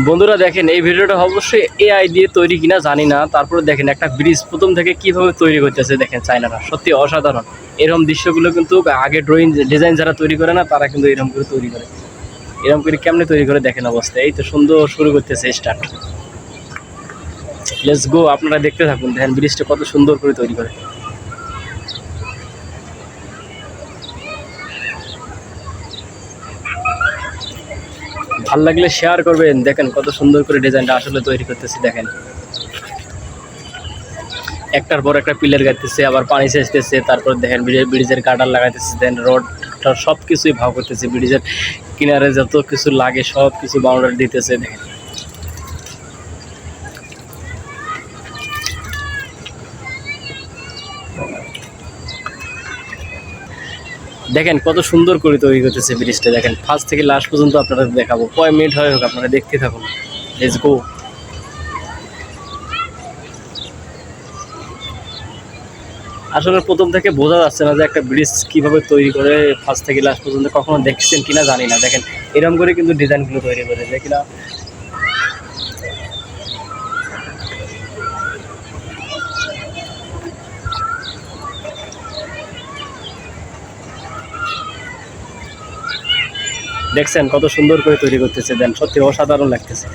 বন্ধুরা দেখেন, এই ভিডিওটা অবশ্যই এআই দিয়ে তৈরি কিনা জানি না, তারপরে দেখেন একটা ব্রিজ প্রথম থেকে কিভাবে তৈরি করতেছে দেখেন চায়নারা, সত্যি অসাধারণ। এরকম দৃশ্যগুলো কিন্তু আগে ড্রয়িং ডিজাইন যারা তৈরি করে না তারা কিন্তু এরকম করে তৈরি করে, এরকম করে কেমনে তৈরি করে দেখেন অবস্থা। এই তো সুন্দর শুরু করতেছে স্টার্ট, লেটস গো। আপনারা দেখতে থাকুন, দেখেন ব্রিজটা কত সুন্দর করে তৈরি করে। ভাল লাগলে শেয়ার করবেন। দেখেন কত সুন্দর করে ডিজাইনটা আসলে তৈরি করতেছি। দেখেন একটার পর একটা পিলার গাইতেছে, আবার পানি সেচতেছে, তারপর দেখেন ব্রিজের কাটার লাগাইতেছে, দেন রোড সব কিছুই ভাগ করতেছে, ব্রিজের কিনারে যত কিছু লাগে সব কিছু বাউন্ডারি দিতেছে। দেখেন দেখেন কত সুন্দর করে তৈরি করতেছে ব্রিজটা। দেখেন ফার্স্ট থেকে লাস্ট পর্যন্ত আপনারা দেখাবো, কয় মিনিট হয় হোক আপনারা দেখতে থাকুন। Let's go. আসলে প্রথম থেকে বোঝা যাচ্ছে না যে একটা ব্রিজ কীভাবে তৈরি করে ফার্স্ট থেকে লাস্ট পর্যন্ত, কখনো দেখছেন কিনা জানি না। দেখেন এরকম করে কিন্তু ডিজাইনগুলো তৈরি করে দেখি না। দেখছেন কত সুন্দর করে তৈরি করতেছে, দেন সত্যি অসাধারণ লাগতেছে।